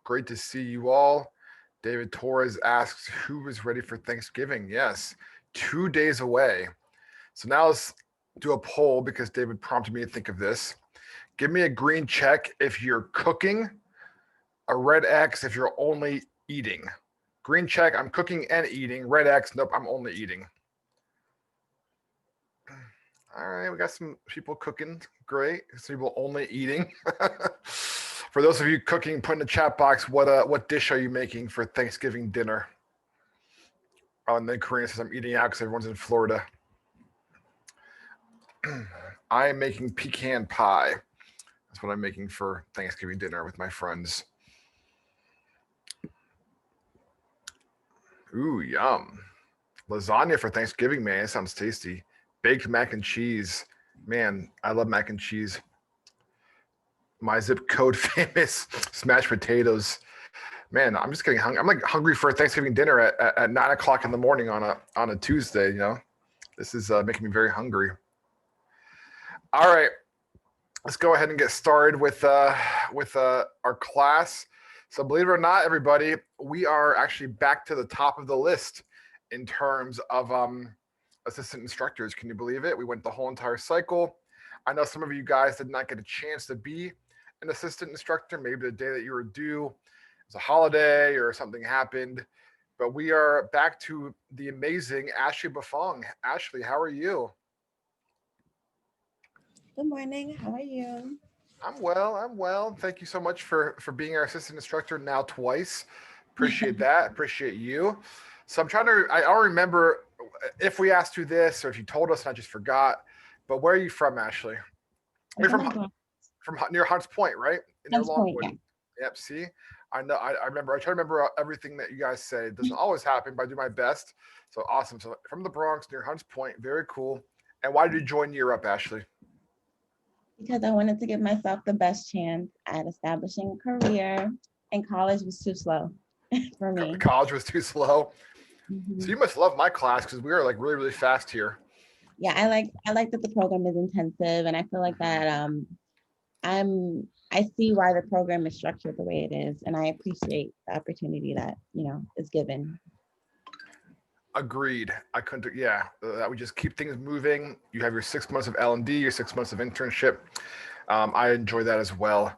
Great to see you all. David Torres asks, who is ready for Thanksgiving? Yes, 2 days away. So now let's do a poll because David prompted me to think of this. Give me a green check if you're cooking, a red X if you're only eating. Green check, I'm cooking and eating. Red X, nope, I'm only eating. All right, we got some people cooking. Great. Some people only eating. For those of you cooking, put in the chat box what dish are you making for Thanksgiving dinner? Oh, and then Karina says I'm eating out because everyone's in Florida. I am making pecan pie. That's what I'm making for Thanksgiving dinner with my friends. Ooh, yum. Lasagna for Thanksgiving, man. It sounds tasty. Baked mac and cheese. Man, I love mac and cheese. My zip code famous smashed potatoes. Man, I'm just getting hungry. I'm like hungry for Thanksgiving dinner at 9 o'clock in the morning on a Tuesday. You know, this is making me very hungry. All right, let's go ahead and get started with our class. So believe it or not, everybody, we are actually back to the top of the list in terms of assistant instructors. Can you believe it? We went the whole entire cycle. I know some of you guys did not get a chance to be an assistant instructor. Maybe the day that you were due, it's a holiday or something happened. But we are back to the amazing Ashley Buffong. Ashley, how are you? Good morning. How are you? I'm well. Thank you so much for being our assistant instructor now twice. Appreciate that. Appreciate you. So I don't remember if we asked you this or if you told us and I just forgot, but where are you from, Ashley? You're from near Hunts Point, right? Near Hunts Point, Longwood. Yeah. Yep, see? I know I remember. I try to remember everything that you guys say. It doesn't always happen, but I do my best. So awesome. So from the Bronx near Hunts Point, very cool. And why did you join Year Up, Ashley? Because I wanted to give myself the best chance at establishing a career, and college was too slow for me. College was too slow. Mm-hmm. So you must love my class because we are like really, really fast here. Yeah, I like that the program is intensive, and I feel like that I see why the program is structured the way it is, and I appreciate the opportunity that is given. Agreed. I couldn't. Yeah, that would just keep things moving. You have your 6 months of L&D, your 6 months of internship. I enjoy that as well.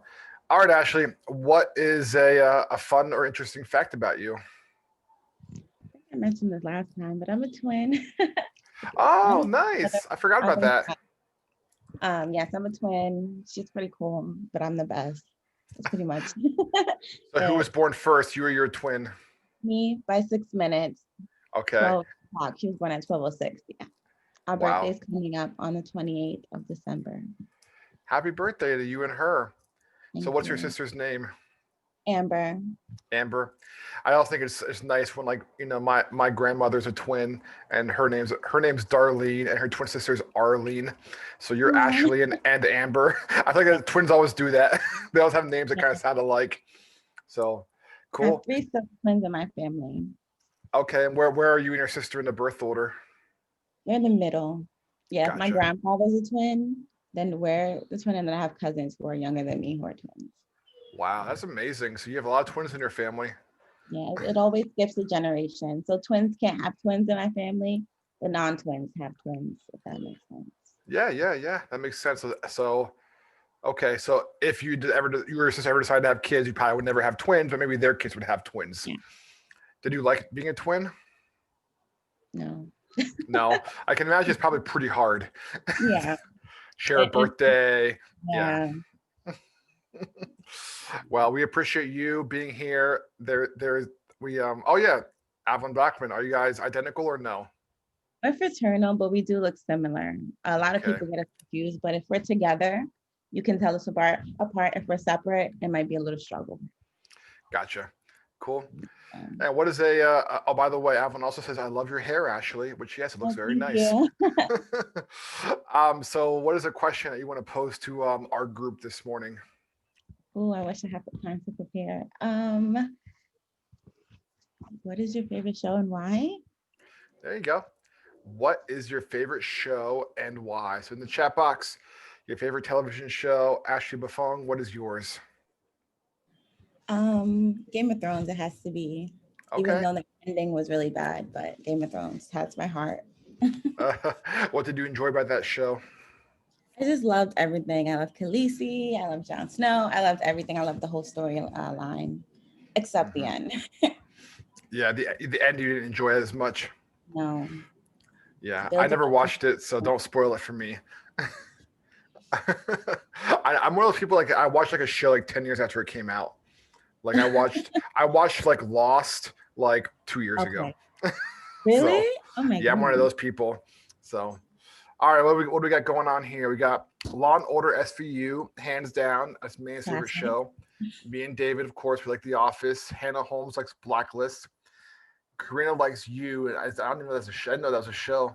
All right, Ashley, what is a fun or interesting fact about you? I mentioned this last time, but I'm a twin. Oh, nice. I forgot about that. Yes, I'm a twin. She's pretty cool, but I'm the best. That's pretty much. So who was born first, you or your twin? Me by 6 minutes. Okay. 12 o'clock. She was born at 12:06. Yeah. Our birthday is coming up on the 28th of December. Happy birthday to you and her. So what's your sister's name? Amber. Amber. I also think it's nice when my grandmother's a twin and her name's Darlene and her twin sister's Arlene. So you're Ashley and Amber. I think that twins always do that. They always have names that kind of sound alike. So cool. I have 3 twins in my family. Okay, and where are you and your sister in the birth order? We're in the middle. Yeah, Gotcha. My grandfather's a twin. Then we're the twin, and then I have cousins who are younger than me who are twins. Wow, that's amazing. So you have a lot of twins in your family. Yeah, it always skips a generation. So twins can't have twins in my family. The non-twins have twins, if that makes sense. Yeah. That makes sense. So okay, so if you or your sister ever decided to have kids, you probably would never have twins, but maybe their kids would have twins. Yeah. Did you like being a twin? No. No, I can imagine it's probably pretty hard. Yeah. Share a birthday. Yeah. Well, we appreciate you being here. Oh yeah, Avalon Blackman. Are you guys identical or no? We're fraternal, but we do look similar. A lot of people get us confused, but if we're together, you can tell us apart. If we're separate, it might be a little struggle. Gotcha. Cool. And what is oh, by the way, Avalon also says, I love your hair, Ashley, which yes, it looks very nice. So what is a question that you want to pose to our group this morning? Oh, I wish I had the time to prepare. What is your favorite show and why? There you go. What is your favorite show and why? So in the chat box, your favorite television show, Ashley Buffong, what is yours? Game of Thrones, it has to be, even Okay. though the ending was really bad, but Game of Thrones has my heart. What did you enjoy about that show? I just loved everything. I loved Khaleesi. I loved Jon Snow. I loved everything. I loved the whole story line, except the Hmm. end. Yeah, the end you didn't enjoy as much. No, Yeah, there I was a never couple. watched it, so don't spoil it for me. I'm one of those people like I watched like a show like 10 years after it came out. Like I watched like Lost like 2 years ago. Okay, really? So Oh my yeah, I'm one of god. those people. So all right, what do we got going on here? We got Law and Order SVU, hands down. That's my favorite Classic. show. Me and David, of course, we like The Office. Hannah Holmes likes Blacklist. Karina likes You. And I don't even know that's a show. I know that was a show.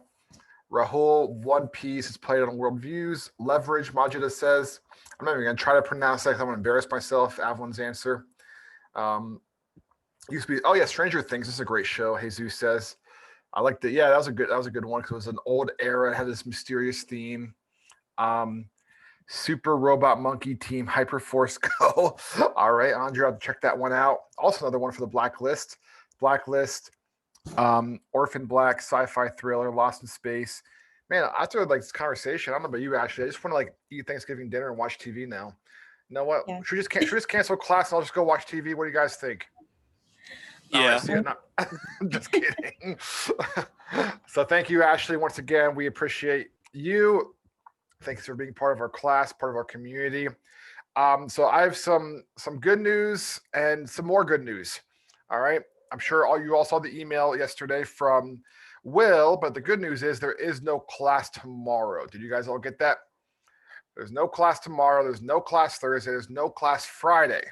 Rahul, One Piece is played on World Views. Leverage, Majida says. I'm not even going to try to pronounce that because I'm going to embarrass myself. Avalon's answer. Um, used to be, oh yeah, Stranger Things. This is a great show. Jesus says. I liked it. Yeah, that was a good one because it was an old era. It had this mysterious theme. Um, Super Robot Monkey Team Hyperforce Go. All right, Andre, I'll check that one out. Also, another one for the Blacklist. Blacklist, Orphan Black, sci-fi thriller, Lost in Space. Man, after like this conversation, I don't know about you actually. I just want to like eat Thanksgiving dinner and watch TV now. You know what? Yeah. Should we just cancel class and I'll just go watch TV? What do you guys think? All right, Yeah. see it. Not, just kidding. So thank you, Ashley. Once again, we appreciate you. Thanks for being part of our class, part of our community. So I have some good news and some more good news. All right. I'm sure all you all saw the email yesterday from Will, but the good news is there is no class tomorrow. Did you guys all get that? There's no class tomorrow. There's no class Thursday. There's no class Friday.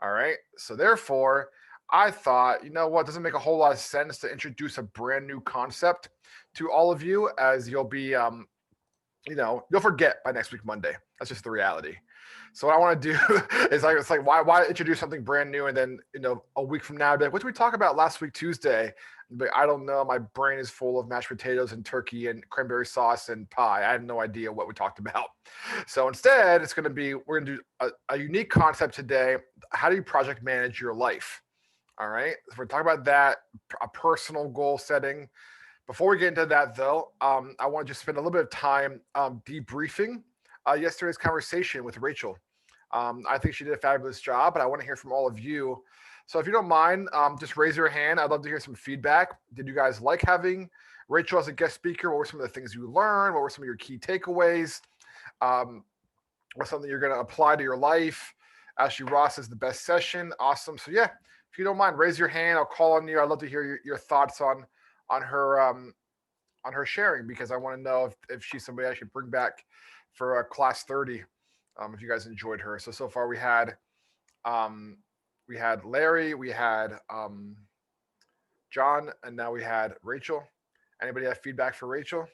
All right. So therefore, I thought, you know what, doesn't make a whole lot of sense to introduce a brand new concept to all of you, as you'll be you'll forget by next week Monday. That's just the reality. So what I want to do is like it's like why introduce something brand new and then a week from now be like, what did we talk about last week Tuesday? But I don't know. My brain is full of mashed potatoes and turkey and cranberry sauce and pie. I had no idea what we talked about. So instead, it's going to be we're going to do a unique concept today. How do you project manage your life? All right. So we're talking about that, a personal goal setting. Before we get into that, though, I want to just spend a little bit of time debriefing yesterday's conversation with Rachel. I think she did a fabulous job, but I want to hear from all of you. So if you don't mind, just raise your hand. I'd love to hear some feedback. Did you guys like having Rachel as a guest speaker? What were some of the things you learned? What were some of your key takeaways? What's something you're going to apply to your life? Ashley Ross is the best session. Awesome. So yeah, if you don't mind, raise your hand. I'll call on you. I'd love to hear your thoughts on her sharing because I want to know if she's somebody I should bring back for class 30. If you guys enjoyed her. So far we had Larry, we had John, and now we had Rachel. Anybody have feedback for Rachel?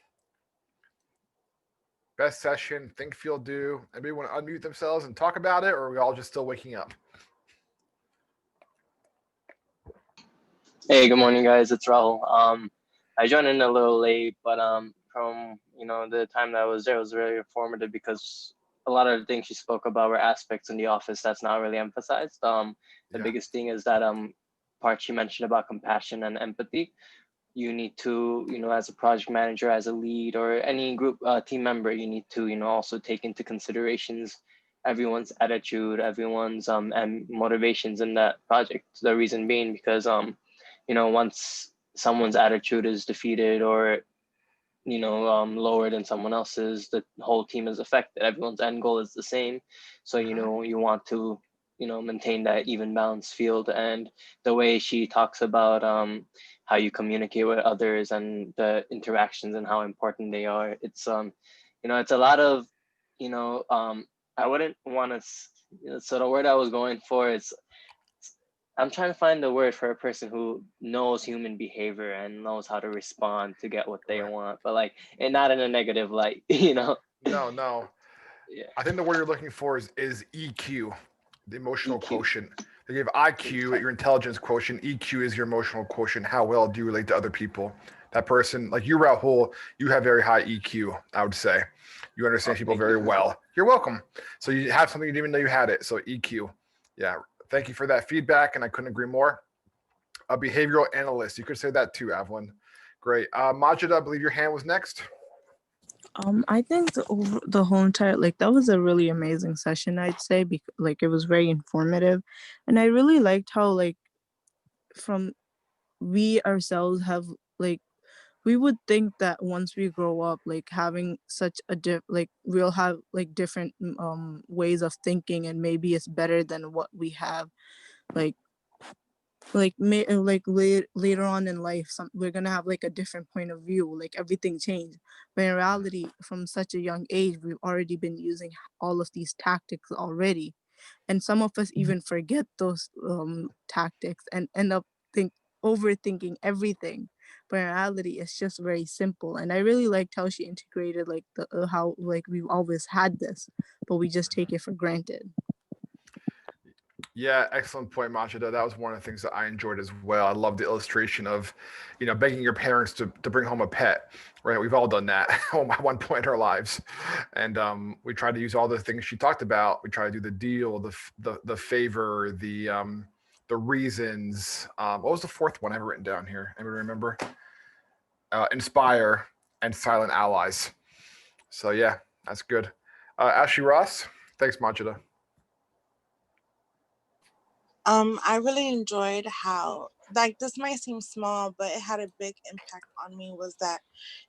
Best session, think, feel, do. Anybody want to unmute themselves and talk about it, or are we all just still waking up? Hey, good morning, guys. It's Rahul. I joined in a little late, but from the time that I was there, it was very informative because a lot of the things she spoke about were aspects in the office that's not really emphasized. The Yeah. biggest thing is that part she mentioned about compassion and empathy. You need to, as a project manager, as a lead, or any group team member, you need to, also take into considerations everyone's attitude, everyone's and motivations in that project. The reason being because once someone's attitude is defeated or lower than someone else's, the whole team is affected. Everyone's end goal is the same, so you want to maintain that even balanced field. And the way she talks about how you communicate with others and the interactions and how important they are, it's it's a lot of I wouldn't want to, so the word I was going for is, I'm trying to find the word for a person who knows human behavior and knows how to respond to get what they Right. want, but and not in a negative light, No. Yeah. I think the word you're looking for is EQ, the emotional EQ. quotient. They give IQ, your intelligence quotient. EQ is your emotional quotient. How well do you relate to other people? That person, like you, Rahul, you have very high EQ, I would say. You understand people Thank very you. well. You're welcome. So you have something you didn't even know you had it. So EQ. Yeah. Thank you for that feedback, and I couldn't agree more. A behavioral analyst. You could say that too, Evelyn. Great. Majida, I believe your hand was next. I think the whole entire, like, that was a really amazing session, I'd say, because like it was very informative, and I really liked how, like, from we ourselves have, like, we would think that once we grow up, like, having such a like, we'll have like different ways of thinking, and maybe it's better than what we have, like later on in life, we're gonna have like a different point of view, like everything changed. But in reality, from such a young age, we've already been using all of these tactics already, and some of us even forget those tactics and end up overthinking everything. But in reality, it's just very simple. And I really liked how she integrated, like, the how, like, we've always had this, but we just take it for granted. Yeah, excellent point, Machida. That was one of the things that I enjoyed as well. I love the illustration of, begging your parents to bring home a pet, right? We've all done that at one point in our lives. And we try to use all the things she talked about. We try to do the deal, the favor, the reasons. What was the fourth one I have written down here? Anybody remember? Inspire and silent allies. So yeah, that's good. Ashley Ross, thanks, Machida. I really enjoyed how, like, this might seem small, but it had a big impact on me, was that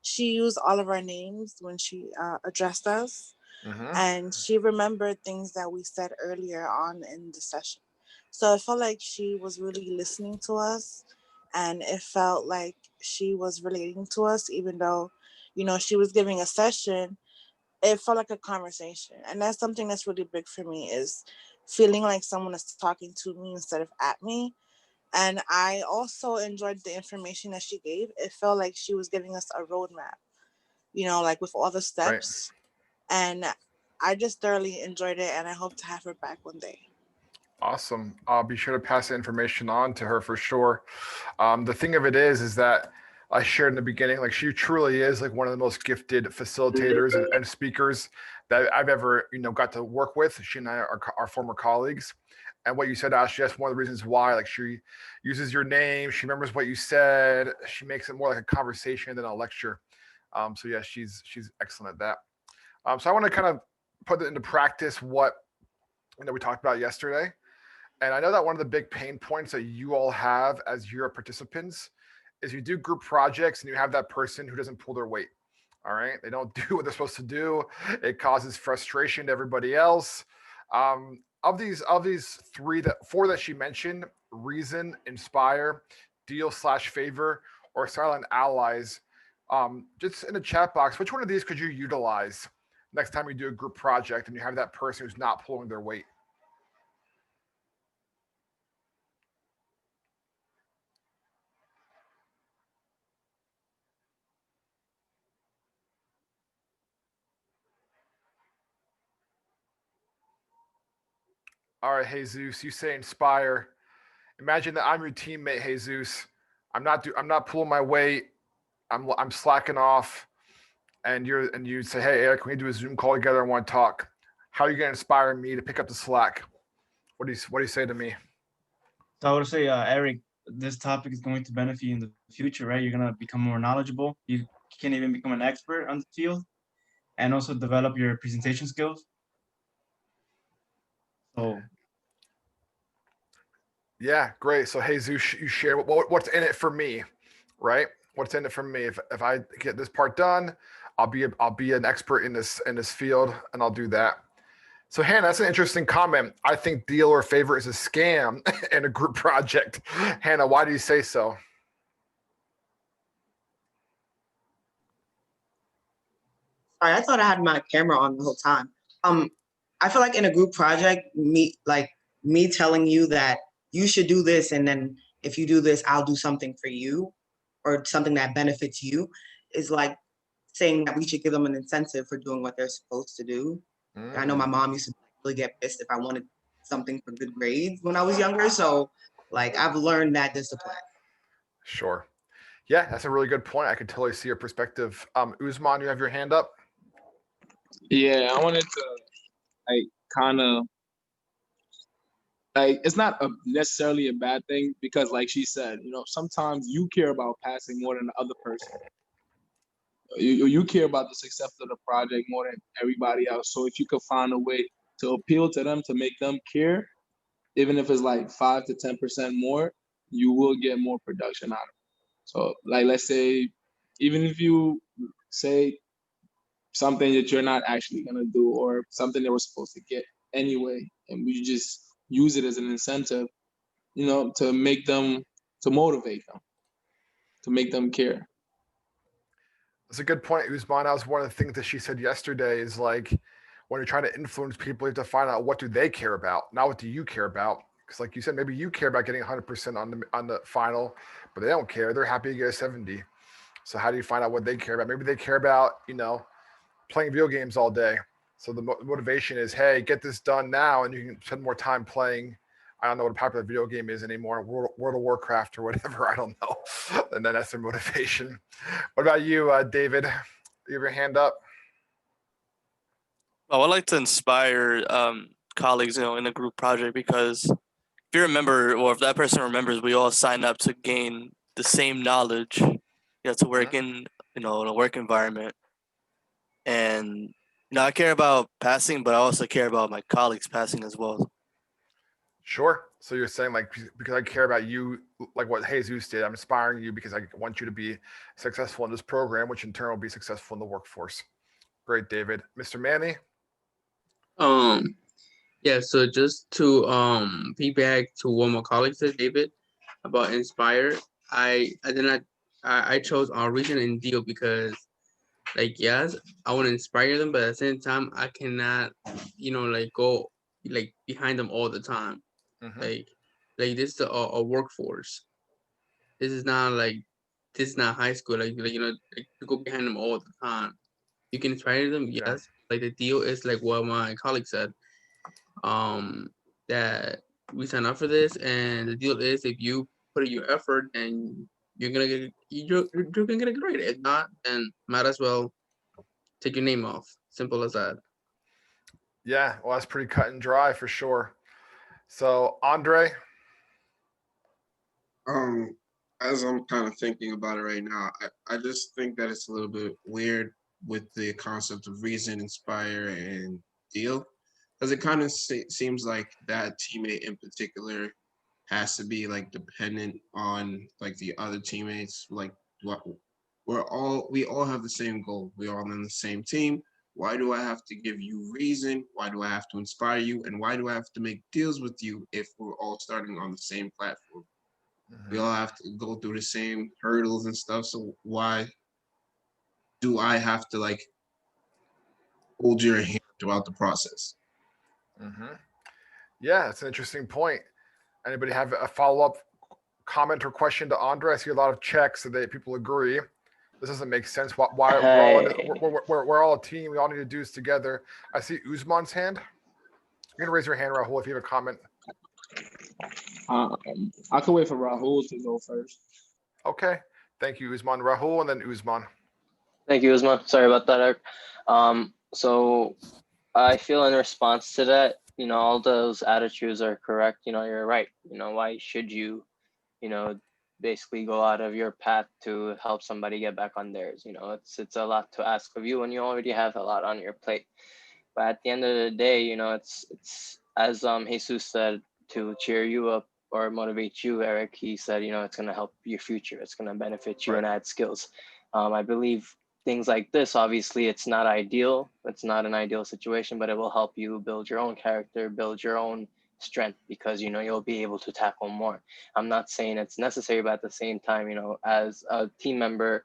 she used all of our names when she addressed us. Mm-hmm. And she remembered things that we said earlier on in the session. So it felt like she was really listening to us, and it felt like she was relating to us, even though, she was giving a session. It felt like a conversation. And that's something that's really big for me, is feeling like someone is talking to me instead of at me. And I also enjoyed the information that she gave. It felt like she was giving us a roadmap, like with all the steps. Right. And I just thoroughly enjoyed it, and I hope to have her back one day. Awesome. I'll be sure to pass the information on to her for sure. The thing of it is that I shared in the beginning, like, she truly is like one of the most gifted facilitators and speakers that I've ever, got to work with. She and I are former colleagues. And what you said, Ashley, that's one of the reasons why, like, she uses your name. She remembers what you said. She makes it more like a conversation than a lecture. So yeah, she's excellent at that. So I want to kind of put it into practice what we talked about yesterday. And I know that one of the big pain points that you all have as your participants is you do group projects and you have that person who doesn't pull their weight. All right. They don't do what they're supposed to do. It causes frustration to everybody else. Of these four that she mentioned, reason, inspire, deal/favor, or silent allies, just in the chat box, which one of these could you utilize next time you do a group project and you have that person who's not pulling their weight? All right, Jesus, you say inspire. Imagine that I'm your teammate, Jesus. I'm not pulling my weight. I'm slacking off, and you say, hey, Eric, can we do a Zoom call together? I want to talk. How are you gonna inspire me to pick up the slack? What do you say to me? So I would say, Eric, this topic is going to benefit you in the future, right? You're gonna become more knowledgeable. You can even become an expert on the field, and also develop your presentation skills. So yeah, great. So Jesus, you share what's in it for me, right? What's in it for me? If I get this part done, I'll be an expert in this field, and I'll do that. So Hannah, that's an interesting comment. I think deal or favor is a scam in a group project. Hannah, why do you say so? Sorry, I thought I had my camera on the whole time. I feel like in a group project, me telling you that you should do this, and then if you do this, I'll do something for you, or something that benefits you, is like saying that we should give them an incentive for doing what they're supposed to do. I know my mom used to really get pissed if I wanted something for good grades when I was younger. So like I've learned that discipline. Sure. Yeah, that's a really good point. I can totally see your perspective. Usman, you have your hand up. Yeah, I wanted to kind of like it's not necessarily a bad thing because, like she said, sometimes you care about passing more than the other person. You care about the success of the project more than everybody else. So if you could find a way to appeal to them to make them care, even if it's like 5 to 10% more, you will get more production out of it. So like let's say, even if you say something that you're not actually gonna do or something they were supposed to get anyway, and we just use it as an incentive, to make them, to motivate them, to make them care. That's a good point, Usman. That was one of the things that she said yesterday is like when you're trying to influence people, you have to find out what do they care about, not what do you care about. Because like you said, maybe you care about getting 100% on the final, but they don't care. They're happy to get a 70. So how do you find out what they care about? Maybe they care about, playing video games all day. So the motivation is, hey, get this done now, and you can spend more time playing. I don't know what a popular video game is anymore, World of Warcraft or whatever. I don't know. And then that's their motivation. What about you, David? You have your hand up? Well, I like to inspire colleagues, in a group project because if you remember, or if that person remembers, we all signed up to gain the same knowledge, to work in, in a work environment. And I care about passing, but I also care about my colleagues passing as well. Sure. So you're saying like because I care about you, like what Jesus did, I'm inspiring you because I want you to be successful in this program, which in turn will be successful in the workforce. Great, David. Mr. Manny? Yeah, so just to feedback to what my colleague said, David, about inspire, I did not I chose our region and deal because like yes, I want to inspire them, but at the same time I cannot, like go like behind them all the time. Mhm. Like this is a workforce. This is not high school. Like to go behind them all the time. You can inspire them, Yeah. yes. Like the deal is like what my colleague said. That we sign up for this, and the deal is if you put in your effort, and you're gonna get a grade. If not, then might as well take your name off. Simple as that. Yeah, well, that's pretty cut and dry for sure. So, Andre? As I'm kind of thinking about it right now, I just think that it's a little bit weird with the concept of reason, inspire, and deal, because it kind of seems like that teammate in particular has to be like dependent on like the other teammates. Like what we all have the same goal. We're all in the same team. Why do I have to give you reason? Why do I have to inspire you? And why do I have to make deals with you if we're all starting on the same platform? We all have to go through the same hurdles and stuff. So why do I have to like hold your hand throughout the process? Mm-hmm. Yeah, that's an interesting point. Anybody have a follow-up comment or question to Andre? I see a lot of checks so that people agree. This doesn't make sense. Why we're all in this, we're all a team. We all need to do this together. I see Usman's hand. You're gonna raise your hand, Rahul, if you have a comment. I could wait for Rahul to go first. Okay. Thank you, Usman. Rahul and then Usman. Thank you, Usman. Sorry about that, Eric. So I feel in response to that, all those attitudes are correct. You're right. Why should you, basically go out of your path to help somebody get back on theirs? It's a lot to ask of you when you already have a lot on your plate. But at the end of the day, it's as Jesus said, to cheer you up or motivate you, Eric. He said, it's going to help your future. It's going to benefit you and add skills. I believe things like this, obviously, it's not ideal. It's not an ideal situation, but it will help you build your own character, build your own strength, because you'll be able to tackle more. I'm not saying it's necessary, but at the same time, as a team member,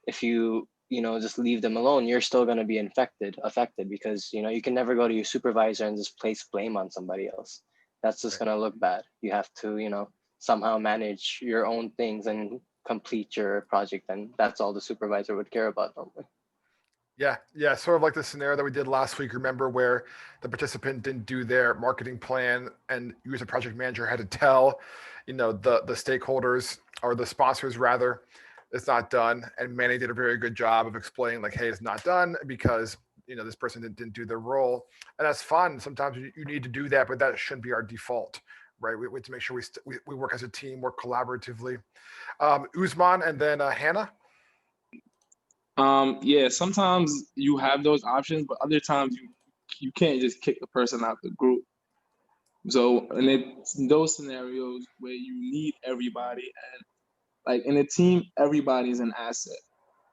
if you just leave them alone, you're still going to be affected because you can never go to your supervisor and just place blame on somebody else. That's just going to look bad. You have to somehow manage your own things and complete your project, and that's all the supervisor would care about normally. Yeah, sort of like the scenario that we did last week. Remember where the participant didn't do their marketing plan, and you as a project manager had to tell, the stakeholders or the sponsors rather, it's not done. And Manny did a very good job of explaining like, hey, it's not done because this person didn't do their role, and that's fun. Sometimes you need to do that, but that shouldn't be our default, right? We have to make sure we work as a team, work collaboratively. Usman and then Hannah. Yeah, sometimes you have those options, but other times you can't just kick the person out the group. So, and it's those scenarios where you need everybody, and like in a team, everybody's an asset.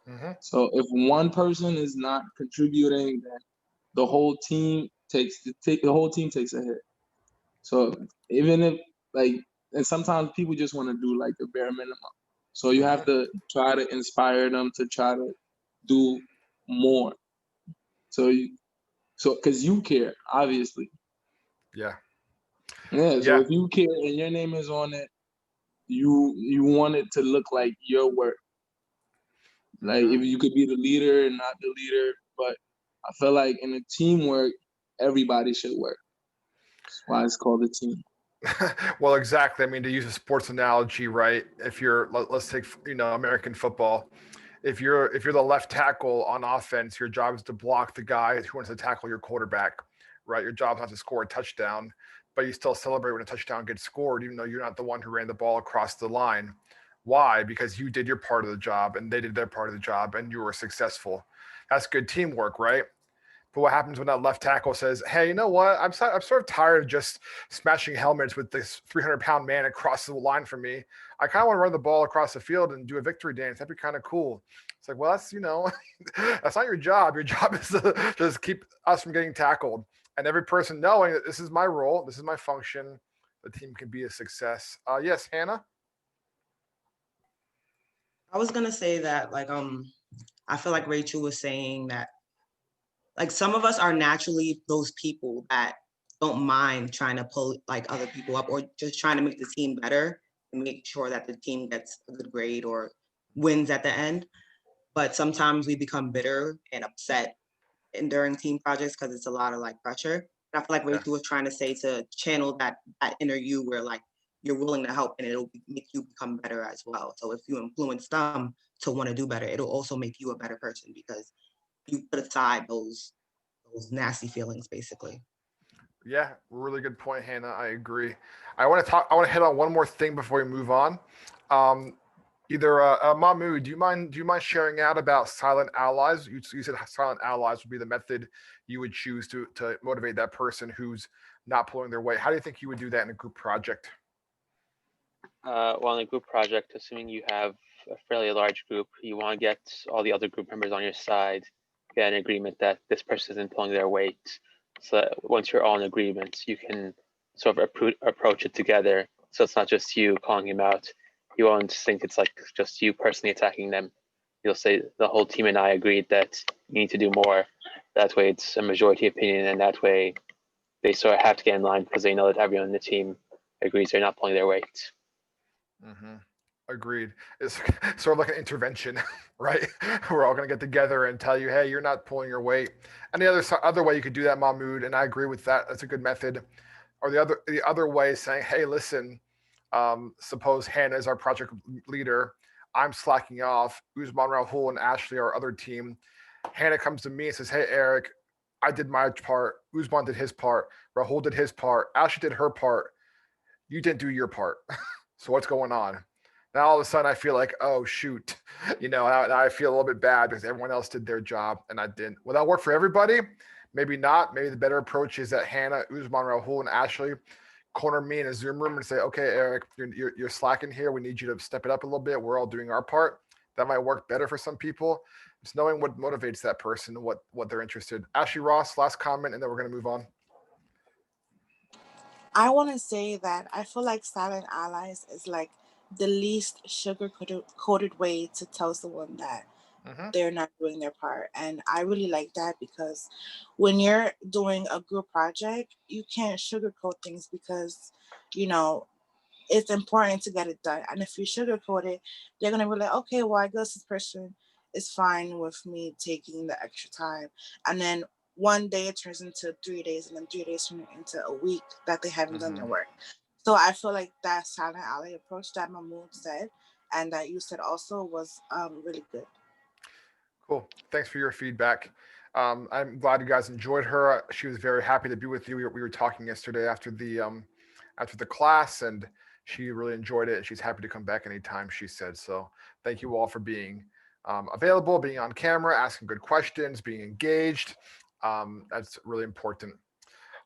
Mm-hmm. So if one person is not contributing, then the whole team takes a hit. So even if like, and sometimes people just want to do like the bare minimum. So you have to try to inspire them to try to do more. So because you care, obviously. Yeah. Yeah. So Yeah. if you care and your name is on it, you want it to look like your work. Like if you could be the leader and not the leader, but I feel like in a teamwork, everybody should work. That's why it's called a team. Well, exactly. I mean, to use a sports analogy, right? If you're, let's take, American football. If you're the left tackle on offense, your job is to block the guy who wants to tackle your quarterback, right? Your job is not to score a touchdown, but you still celebrate when a touchdown gets scored, even though you're not the one who ran the ball across the line. Why? Because you did your part of the job and they did their part of the job and you were successful. That's good teamwork, right? But what happens when that left tackle says, "Hey, you know what? I'm sort of tired of just smashing helmets with this 300-pound man across the line from me. I kind of want to run the ball across the field and do a victory dance. That'd be kind of cool." It's like, well, that's that's not your job. Your job is to just keep us from getting tackled, and every person knowing that this is my role, this is my function. The team can be a success. Yes, Hannah. I was gonna say that I feel like Rachel was saying that like some of us are naturally those people that don't mind trying to pull like other people up or just trying to make the team better and make sure that the team gets a good grade or wins at the end. But sometimes we become bitter and upset in during team projects because it's a lot of like pressure. But I feel like Yeah. Rachel was trying to say to channel that inner you where like you're willing to help and make you become better as well. So if you influence them to want to do better, it'll also make you a better person because you put aside those nasty feelings basically. Yeah, really good point, Hannah. I agree. I want to talk. I want to hit on one more thing before we move on. Um, Either Mamu, do you mind sharing out about silent allies? You said silent allies would be the method you would choose to motivate that person who's not pulling their weight. How do you think you would do that in a group project? Well, in a group project, assuming you have a fairly large group, you want to get all the other group members on your side, get an agreement that this person isn't pulling their weight. So that once you're all in agreement, you can sort of approach it together. So it's not just you calling him out. You won't think it's like just you personally attacking them. You'll say the whole team and I agreed that you need to do more. That way it's a majority opinion, and that way they sort of have to get in line because they know that everyone in the team agrees they're not pulling their weight. Mm-hmm. Agreed. It's sort of like an intervention, right? We're all going to get together and tell you, hey, you're not pulling your weight. And the other way you could do that, Mahmood, and I agree with that. That's a good method. Or the other way is saying, hey, listen, suppose Hannah is our project leader. I'm slacking off. Usman, Rahul, and Ashley, our other team. Hannah comes to me and says, hey, Eric, I did my part. Usman did his part. Rahul did his part. Ashley did her part. You didn't do your part. So what's going on? Now all of a sudden I feel like, oh shoot, I feel a little bit bad because everyone else did their job and I didn't. Will that work for everybody? Maybe not. Maybe the better approach is that Hannah, Usman, Rahul, and Ashley corner me in a Zoom room and say, okay, Eric, you're slacking here. We need you to step it up a little bit. We're all doing our part. That might work better for some people. It's knowing what motivates that person, what they're interested in. Ashley Ross, last comment, and then we're going to move on. I want to say that I feel like silent allies is like the least sugar coated way to tell someone that Mm-hmm. they're not doing their part. And I really like that because when you're doing a group project, you can't sugarcoat things because, you know, it's important to get it done. And if you sugarcoat it, they're gonna be like, okay, well, I guess this person is fine with me taking the extra time. And then one day it turns into 3 days, and then 3 days turn into a week that they haven't done their Mm-hmm. work. So I feel like that silent ally approach that Mahmoud said and that you said also was really good. Cool. Thanks for your feedback. I'm glad you guys enjoyed her. She was very happy to be with you. We were talking yesterday after after the class, and she really enjoyed it. And she's happy to come back anytime, she said. So thank you all for being available, being on camera, asking good questions, being engaged. That's really important.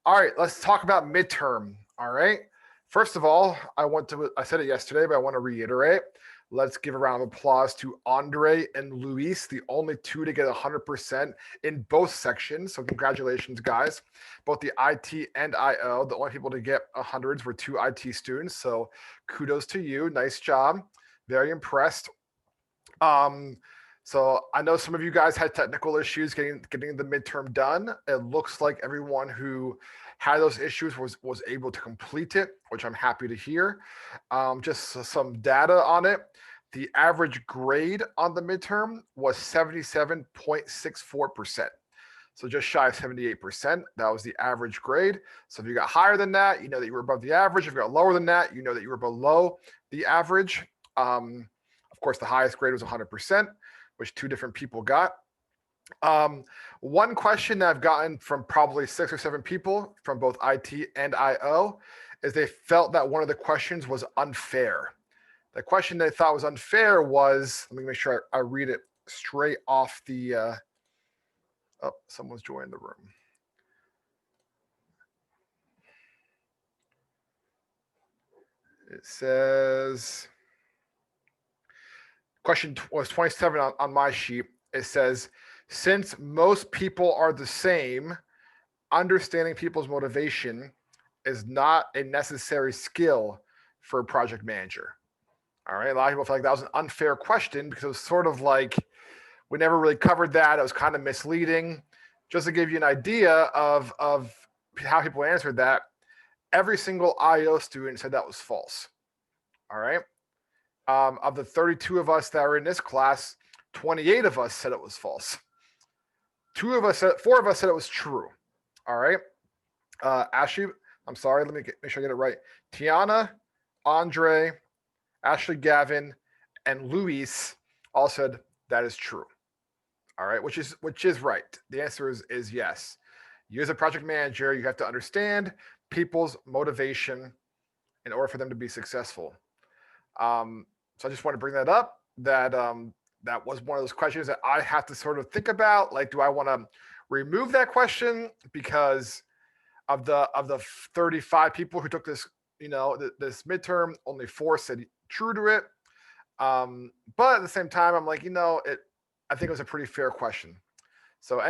All right, let's talk about midterm. All right. First of all, I said it yesterday, but I want to reiterate. Let's give a round of applause to Andre and Luis, the only two to get 100% in both sections. So congratulations, guys. Both the IT and IO, the only people to get 100s were two IT students. So kudos to you. Nice job. Very impressed. So I know some of you guys had technical issues getting the midterm done. It looks like everyone who had those issues was able to complete it, which I'm happy to hear. Just some data on it. The average grade on the midterm was 77.64%. So just shy of 78%. That was the average grade. So if you got higher than that, you know that you were above the average. If you got lower than that, you know that you were below the average. Of course, the highest grade was 100%, which two different people got. One question that I've gotten from probably 6 or 7 people from both IT and IO is they felt that one of the questions was unfair. The question they thought was unfair was, let me make sure I read it straight off the, oh, someone's joined the room. It says, question was 27 on my sheet. It says, since most people are the same, understanding people's motivation is not a necessary skill for a project manager. All right. A lot of people feel like that was an unfair question because it was sort of like we never really covered that. It was kind of misleading. Just to give you an idea of how people answered that, every single IO student said that was false. All right. Of the 32 of us that are in this class, 28 of us said it was false. 4 of us said it was true. All right. Ashley, I'm sorry. Let me make sure I get it right. Tiana, Andre, Ashley, Gavin, and Luis all said that is true. All right, which is right. The answer is yes. You as a project manager, you have to understand people's motivation in order for them to be successful. So I just want to bring that up. That that was one of those questions that I have to sort of think about. Like, do I want to remove that question because of the 35 people who took this, this midterm, only 4 said true to it. But at the same time, I'm like, I think it was a pretty fair question. So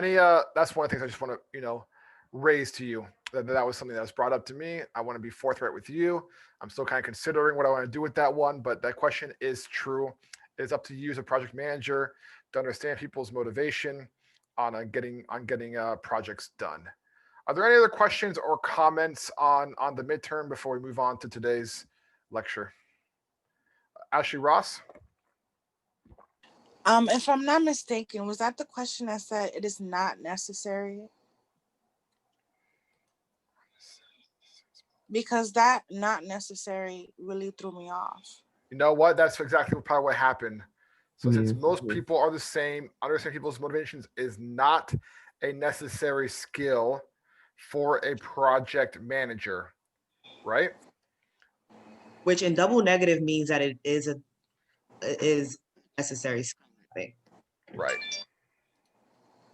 that's one of the things I just want to, raise to you. That was something that was brought up to me. I want to be forthright with you. I'm still kind of considering what I want to do with that one, but that question is true. It's up to you as a project manager to understand people's motivation on getting projects done. Are there any other questions or comments on the midterm before we move on to today's lecture? Ashley Ross? If I'm not mistaken, was that the question that said it is not necessary? Because that not necessary really threw me off. You know what? That's exactly probably what happened. So since most people are the same, understanding people's motivations is not a necessary skill for a project manager, right? Which in double negative means that it is necessary skill, I think. Right.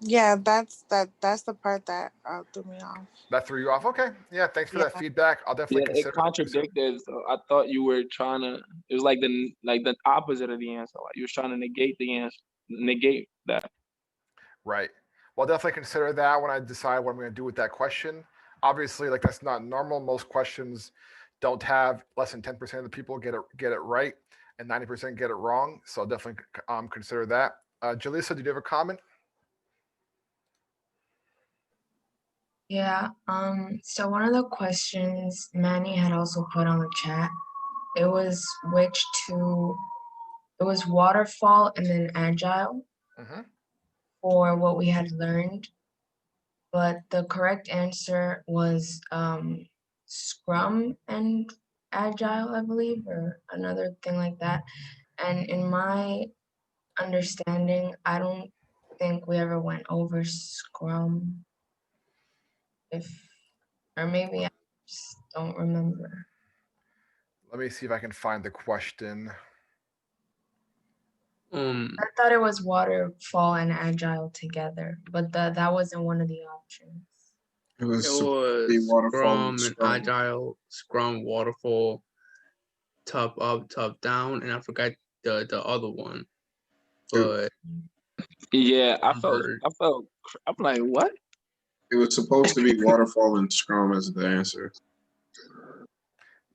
Yeah, that's the part that threw me off. That threw you off. Okay. Yeah. Thanks for that feedback. I'll definitely consider it contradicted. So I thought you were trying to. It was like the opposite of the answer. Like you were trying to negate the answer, negate that. Right. Well, I'll definitely consider that when I decide what I'm going to do with that question. Obviously, like that's not normal. Most questions don't have less than 10% of the people get it right, and 90% get it wrong. So I'll definitely consider that. Jalisa, did you have a comment? Yeah, so one of the questions Manny had also put on the chat, it was waterfall and then agile for what we had learned. But the correct answer was Scrum and agile, I believe, or another thing like that. And in my understanding, I don't think we ever went over Scrum. Or maybe I just don't remember. Let me see if I can find the question. I thought it was waterfall and agile together, but that wasn't one of the options. It was It supposed to be was waterfall and Scrum and Scrum. Agile, Scrum, Waterfall, top up, top down, and I forgot the other one. But Yeah, I'm like, what? It was supposed to be waterfall and Scrum as the answer.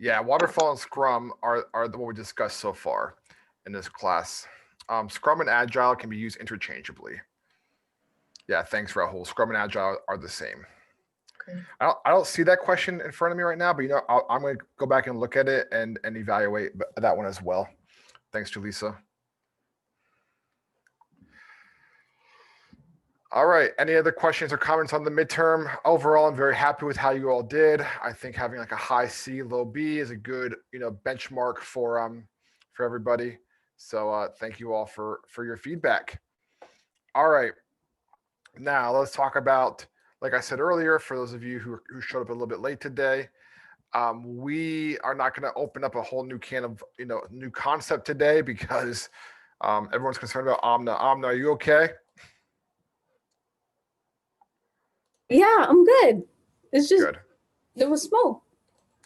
Yeah, waterfall and Scrum are what we discussed so far in this class. Scrum and Agile can be used interchangeably. Yeah, thanks, Rahul. Scrum and Agile are the same. Okay. I don't see that question in front of me right now, but I'm going to go back and look at it and evaluate that one as well. Thanks, Julissa. All right. Any other questions or comments on the midterm? Overall, I'm very happy with how you all did. I think having like a high C, low B is a good, benchmark for everybody. So thank you all for your feedback. All right. Now let's talk about, like I said earlier, for those of you who showed up a little bit late today, we are not going to open up a whole new can of, new concept today because everyone's concerned about Amna. Amna, are you okay? Yeah, I'm good. It's just Good. there was smoke,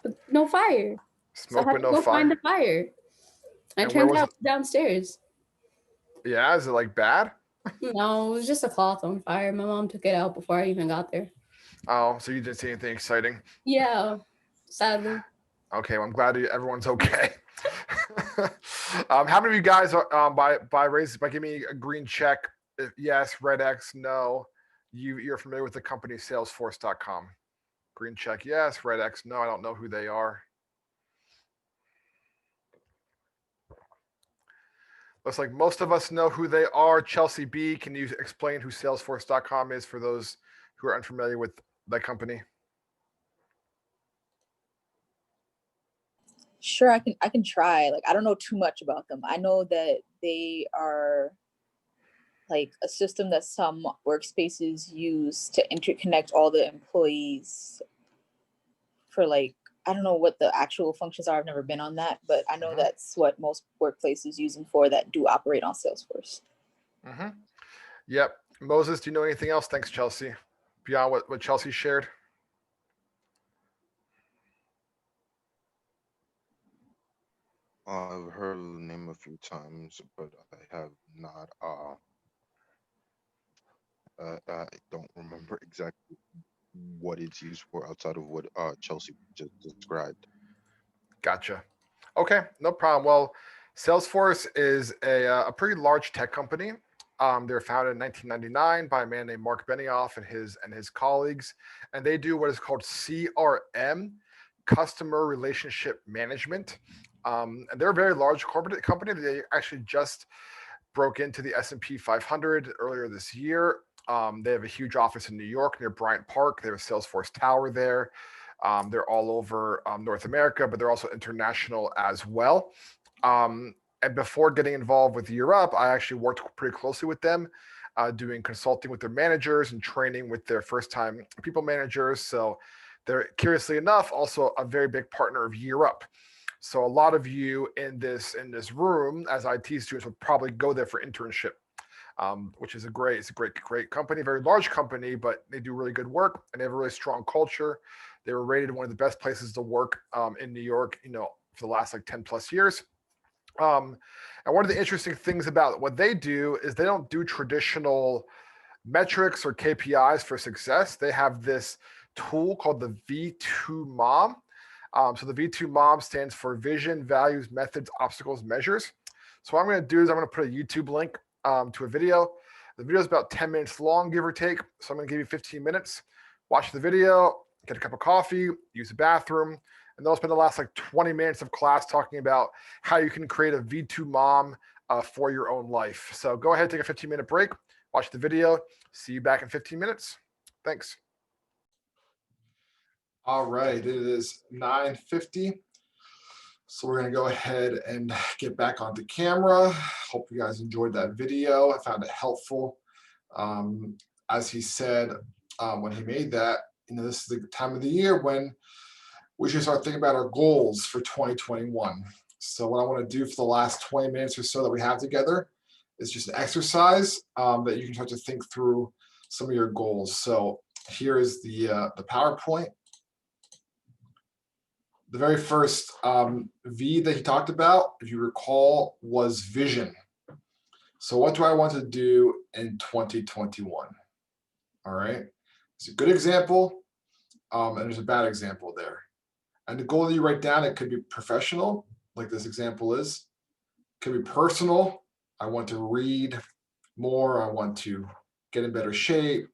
but no fire. So I Smoke had but to no go find fire. the fire. I And where turned was out downstairs. Yeah, is it like bad? No, it was just a cloth on fire. My mom took it out before I even got there. Oh, so you didn't see anything exciting? Yeah, sadly. Okay, well, I'm glad everyone's okay. How many of you guys are by giving me a green check? Yes, red X, no. You're familiar with the company Salesforce.com. Green check, yes. Red X, no. I don't know who they are. Looks like most of us know who they are. Chelsea B, can you explain who Salesforce.com is for those who are unfamiliar with that company? Sure, I can try. Like, I don't know too much about them. I know that they are like a system that some workspaces use to interconnect all the employees for, like, I don't know what the actual functions are. I've never been on that, but I know that's what most workplaces use them for that do operate on Salesforce. Yep. Moses, do you know anything else? Thanks, Chelsea. Beyond what Chelsea shared? I've heard the name a few times, but I have not. I don't remember exactly what it's used for outside of what Chelsea just described. Gotcha. Okay, no problem. Well, Salesforce is a pretty large tech company. They were founded in 1999 by a man named Mark Benioff and his colleagues, and they do what is called CRM, Customer Relationship Management. And they're a very large corporate company. They actually just broke into the S&P 500 earlier this year. They have a huge office in New York near Bryant Park. They have a Salesforce Tower there. They're all over North America, but they're also international as well. And before getting involved with Europe, I actually worked pretty closely with them, doing consulting with their managers and training with their first-time people managers. So they're, curiously enough, also a very big partner of Europe. So a lot of you in this room as IT students would probably go there for internship, which is it's a great company, very large company, but they do really good work and they have a really strong culture. They were rated one of the best places to work in New York, for the last like 10 plus years. And one of the interesting things about what they do is they don't do traditional metrics or KPIs for success. They have this tool called the V2MOM. So the V2MOM stands for Vision, Values, Methods, Obstacles, Measures. So what I'm going to do is I'm going to put a YouTube link to a video. The video is about 10 minutes long, give or take. So I'm going to give you 15 minutes. Watch the video, get a cup of coffee, use the bathroom, and they'll spend the last like 20 minutes of class talking about how you can create a V2MOM for your own life. So go ahead, take a 15-minute break, watch the video. See you back in 15 minutes. Thanks. All right, it is 9:50. So we're going to go ahead and get back onto camera. Hope you guys enjoyed that video. I found it helpful. As he said when he made that, this is the time of the year when we should start thinking about our goals for 2021. So what I want to do for the last 20 minutes or so that we have together is just an exercise that you can start to think through some of your goals. So here is the PowerPoint. The very first V that he talked about, if you recall, was vision. So what do I want to do in 2021? All right, it's a good example, and there's a bad example there. And the goal that you write down, it could be professional, like this example is. It could be personal. I want to read more. I want to get in better shape.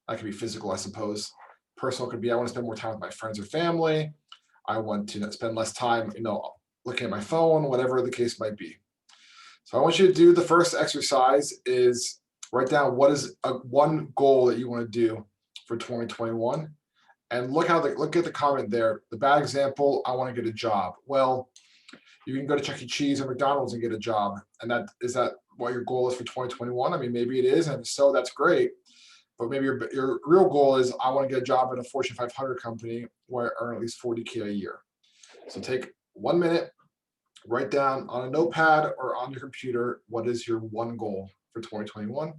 That could be physical, I suppose. Personal could be I want to spend more time with my friends or family. I want to spend less time, looking at my phone, whatever the case might be. So I want you to do the first exercise is write down what is one goal that you want to do for 2021. And look at the comment there. The bad example, I want to get a job. Well, you can go to Chuck E. Cheese or McDonald's and get a job. And is that what your goal is for 2021? I mean, maybe it is, and if so, that's great. But maybe your real goal is I want to get a job at a Fortune 500 company where I earn at least 40K a year. So take 1 minute, write down on a notepad or on your computer, what is your one goal for 2021? Of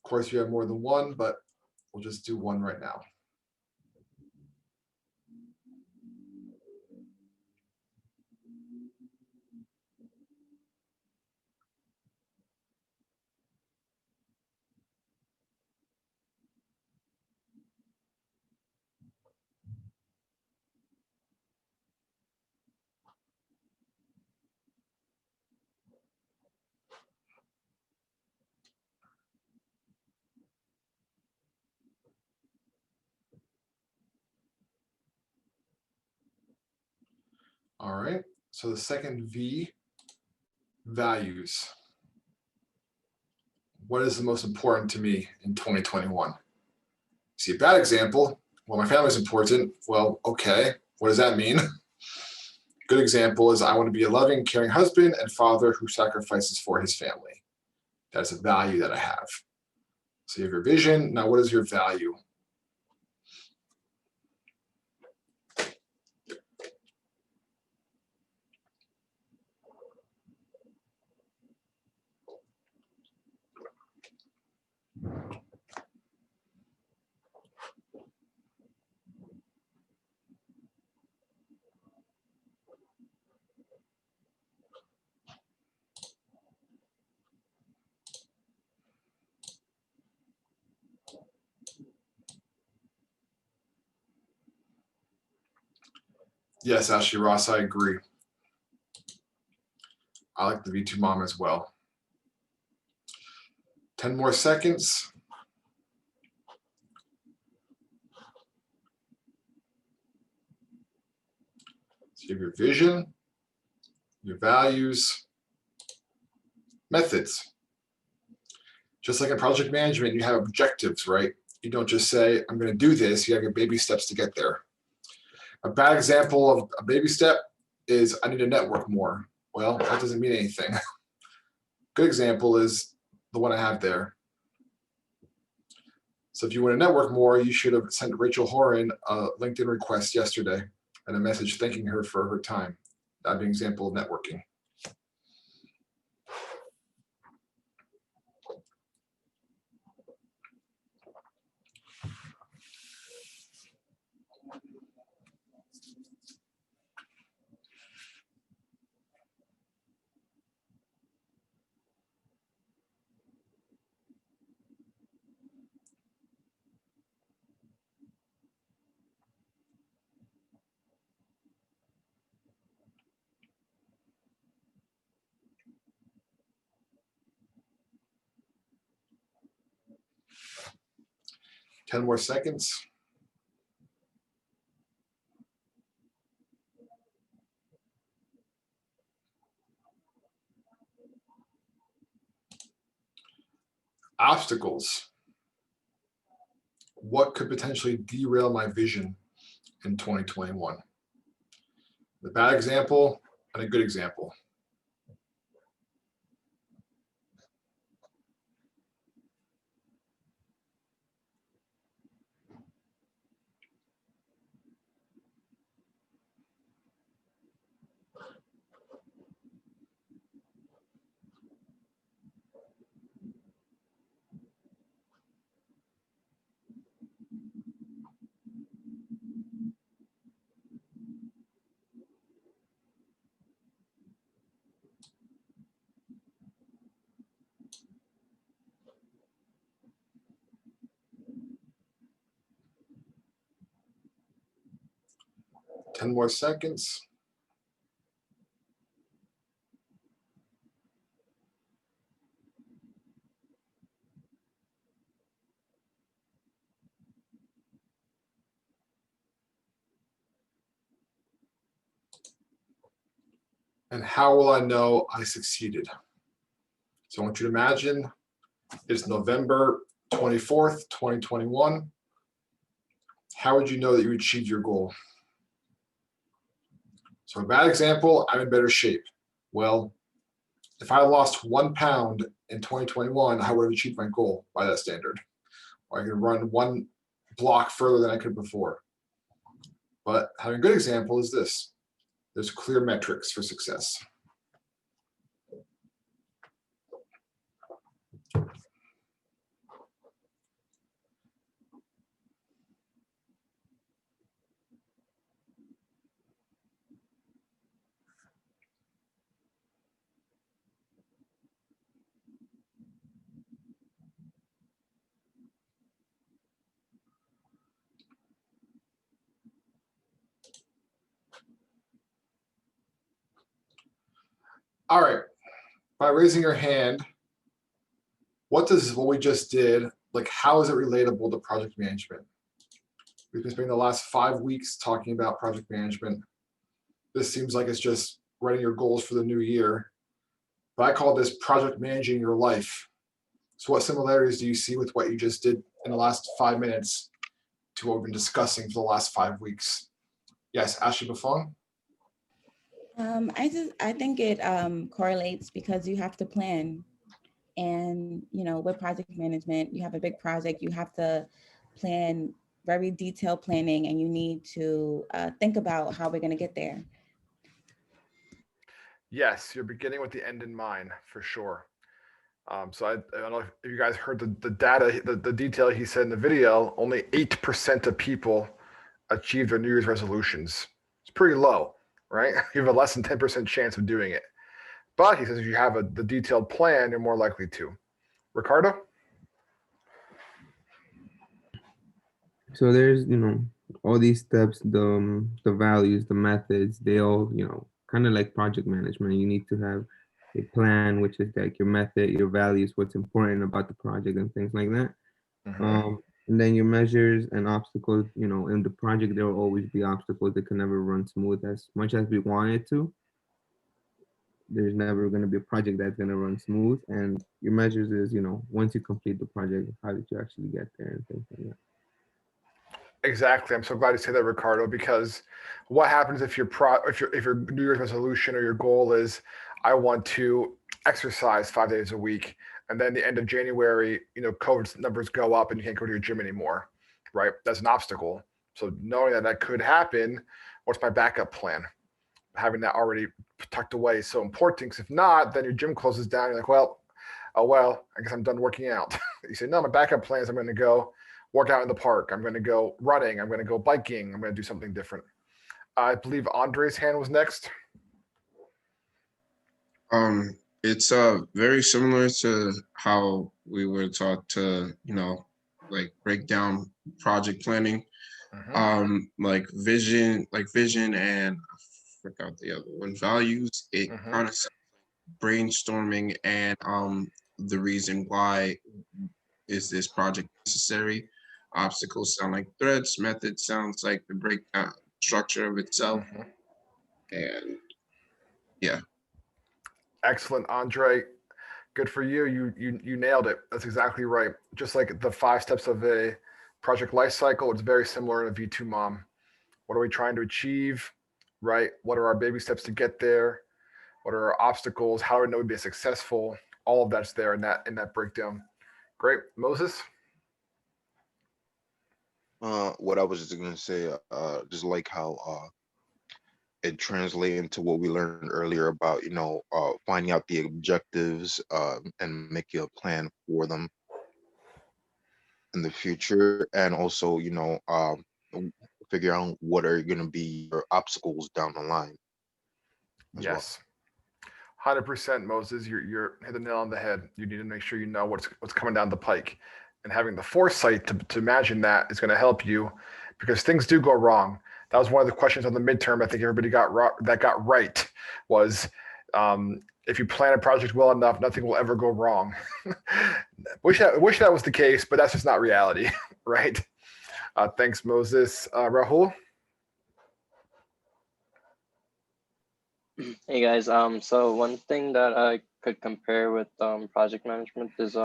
course, you have more than one, but we'll just do one right now. All right, so the second V, values. What is the most important to me in 2021? See a bad example, well, my family's important. Well, okay, what does that mean? Good example is I want to be a loving, caring husband and father who sacrifices for his family. That's a value that I have. So you have your vision, now what is your value? Yes, Ashley Ross, I agree. I like the V2MOM as well. 10 more seconds. So you have your vision, your values, methods. Just like in project management, you have objectives, right? You don't just say, I'm going to do this. You have your baby steps to get there. A bad example of a baby step is I need to network more. Well, that doesn't mean anything. Good example is the one I have there. So if you want to network more, you should have sent Rachel Horan a LinkedIn request yesterday and a message thanking her for her time. That'd be an example of networking. Ten more seconds. Obstacles. What could potentially derail my vision in 2021? The bad example and a good example. 10 more seconds. And how will I know I succeeded? So I want you to imagine it's November 24th, 2021. How would you know that you achieved your goal? So a bad example, I'm in better shape. Well, if I lost 1 pound in 2021, I would have achieved my goal by that standard. Or I could run 1 block further than I could before. But having a good example is this. There's clear metrics for success. All right, by raising your hand, what does what we just did, like how is it relatable to project management? We've been spending the last 5 weeks talking about project management. This seems like it's just writing your goals for the new year. But I call this project managing your life. So what similarities do you see with what you just did in the last 5 minutes to what we've been discussing for the last 5 weeks? Yes, Ashley Buffon? I think it correlates because you have to plan. And, you know, with project management, you have a big project, you have to plan very detailed planning, and you need to think about how we're going to get there. Yes, you're beginning with the end in mind, for sure. So I don't know if you guys heard the data, the detail he said in the video, only 8% of people achieve their New Year's resolutions. It's pretty low, right? You have a less than 10% chance of doing it. But he says if you have the detailed plan, you're more likely to. Ricardo? So there's, all these steps, the values, the methods, they all, kind of like project management. You need to have a plan, which is like your method, your values, what's important about the project and things like that. And then your measures and obstacles, in the project, there will always be obstacles that can never run smooth as much as we want it to. There's never going to be a project that's going to run smooth. And your measures is, once you complete the project, how did you actually get there and things like that. Exactly. I'm so glad you say that, Ricardo, because what happens if your if your New Year's resolution or your goal is I want to exercise 5 days a week, and then the end of January, COVID numbers go up and you can't go to your gym anymore, right? That's an obstacle. So knowing that that could happen, what's my backup plan? Having that already tucked away is so important, because if not, then your gym closes down. You're like, well, I guess I'm done working out. You say, no, my backup plan is I'm going to go work out in the park. I'm going to go running. I'm going to go biking. I'm going to do something different. I believe Andre's hand was next. It's very similar to how we were taught to, like break down project planning. Like vision and I forgot the other one, values. It kind of brainstorming and the reason why is this project necessary. Obstacles sound like threats. Method sounds like the breakdown structure of itself. And yeah. Excellent, Andre. Good for you. You nailed it. That's exactly right. Just like the 5 steps of a project life cycle, it's very similar in a V2MOM. What are we trying to achieve, right? What are our baby steps to get there? What are our obstacles? How do we know we'd be successful? All of that's there in that breakdown. Great. Moses? What I was just gonna say, just like how it translates into what we learned earlier about, finding out the objectives and making a plan for them in the future, and also, figure out what are going to be your obstacles down the line. Yes. 100%, Moses. You're hit the nail on the head. You need to make sure you know what's coming down the pike, and having the foresight to imagine that is going to help you, because things do go wrong. That was one of the questions on the midterm. I think everybody got right was if you plan a project well enough, nothing will ever go wrong. wish that was the case, but that's just not reality, right? Thanks, Moses. Rahul? Hey guys, so one thing that I could compare with project management is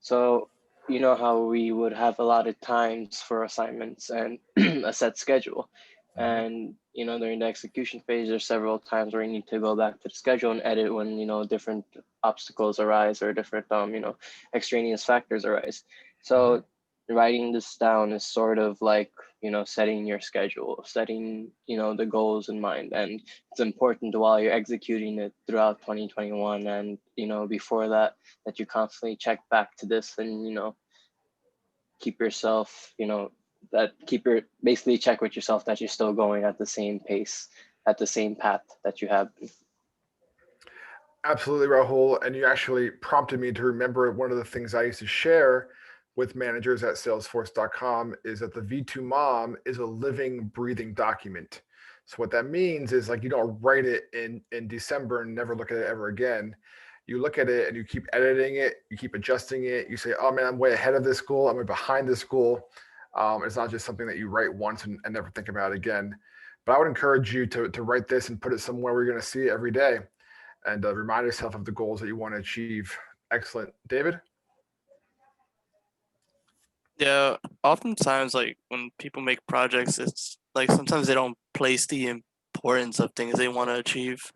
so you know how we would have allotted times for assignments and a set schedule. And you know, during the execution phase, there's several times where you need to go back to the schedule and edit when, you know, different obstacles arise or different you know, extraneous factors arise. So writing this down is sort of like, you know, setting your schedule, setting, you know, the goals in mind. And it's important while you're executing it throughout 2021 and, you know, before that, that you constantly check back to this and, you know, keep yourself, you know, basically check with yourself that you're still going at the same pace, at the same path that you have been. Absolutely, Rahul. And you actually prompted me to remember one of the things I used to share with managers at salesforce.com is that the V2MOM is a living, breathing document. So what that means is like you don't write it in December and never look at it ever again. You look at it and you keep editing it, you keep adjusting it. You say, oh man, I'm way ahead of this goal. I'm way behind this goal. It's not just something that you write once and never think about it again. But I would encourage you to write this and put it somewhere where you're going to see it every day and remind yourself of the goals that you want to achieve. Excellent. David? Yeah, oftentimes like when people make projects, it's like sometimes they don't place the importance of things they want to achieve.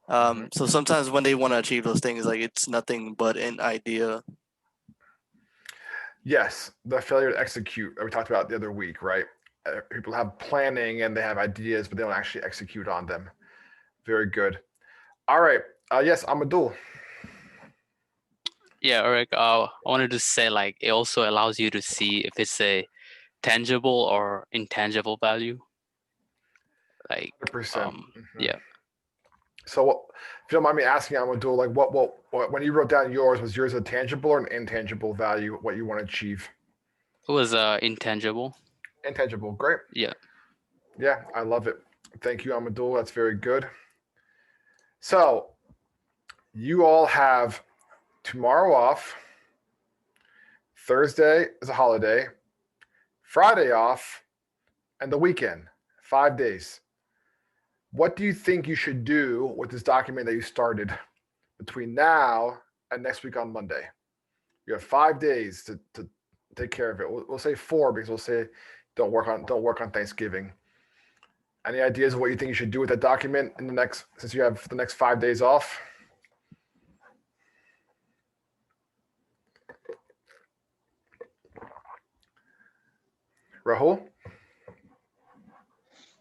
So sometimes when they want to achieve those things, like it's nothing but an idea. Yes, the failure to execute that we talked about the other week, right? People have planning and they have ideas, but they don't actually execute on them. Very good. All right. Yes, Amadul. Yeah, Eric, I wanted to say like it also allows you to see if it's a tangible or intangible value. Like 100%. Yeah. So if you don't mind me asking, Amadul, like what when you wrote down yours, was yours a tangible or an intangible value, what you want to achieve? It was intangible. Intangible, great. Yeah. Yeah, I love it. Thank you, Amadul. That's very good. So you all have tomorrow off. Thursday is a holiday. Friday off, and the weekend. 5 days. What do you think you should do with this document that you started between now and next week on Monday? You have 5 days to take care of it. We'll say 4 because we'll say don't work on Thanksgiving. Any ideas of what you think you should do with that document in the next, since you have the next 5 days off? Rahul?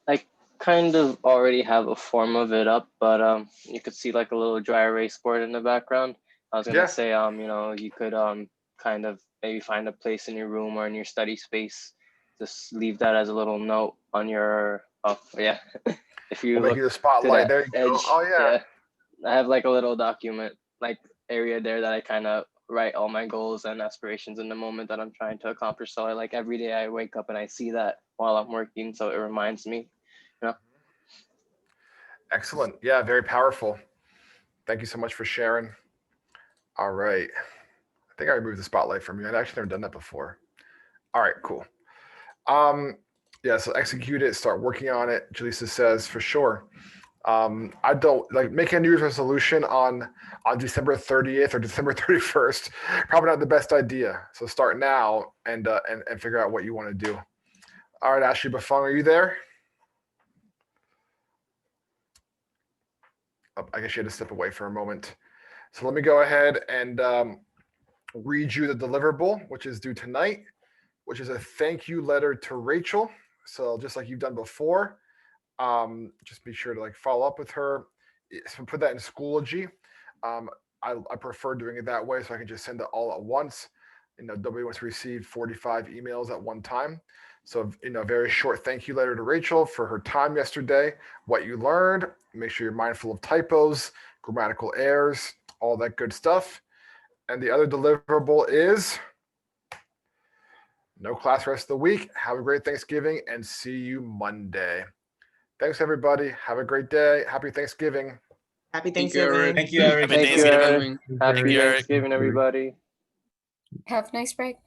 I kind of already have a form of it up, but you could see like a little dry erase board in the background. I was gonna say, you know, you could kind of maybe find a place in your room or in your study space. Just leave that as a little note on your, yeah. If you We'll make look you the spotlight. to There the you go. edge, Oh yeah. I have like a little document like area there that I kind of write all my goals and aspirations in the moment that I'm trying to accomplish. So I like every day I wake up and I see that while I'm working, so it reminds me, you know. Excellent. Yeah, very powerful. Thank you so much for sharing. All right. I think I removed the spotlight from you. I'd actually never done that before. All right, cool. Yeah, so execute it, start working on it. Jaleesa says for sure. I don't like making a New Year's resolution on December 30th or December 31st. Probably not the best idea. So start now and figure out what you want to do. All right, Ashley Bafong, are you there? Oh, I guess you had to step away for a moment. So let me go ahead and read you the deliverable, which is due tonight, which is a thank you letter to Rachel. So just like you've done before, just be sure to like follow up with her. So put that in Schoology. I prefer doing it that way so I can just send it all at once. You know, nobody wants to receive 45 emails at one time. So, you know, very short thank you letter to Rachel for her time yesterday, what you learned. Make sure you're mindful of typos, grammatical errors, all that good stuff. And the other deliverable is No class rest of the week. Have a great Thanksgiving and see you Monday. Thanks, everybody. Have a great day. Happy Thanksgiving. Happy Thank you, Eric. Thanksgiving. Thank you, Eric. Happy Thank you, Eric. Thanksgiving. Happy Thank you, Eric. Thanksgiving, everybody. Have a nice break.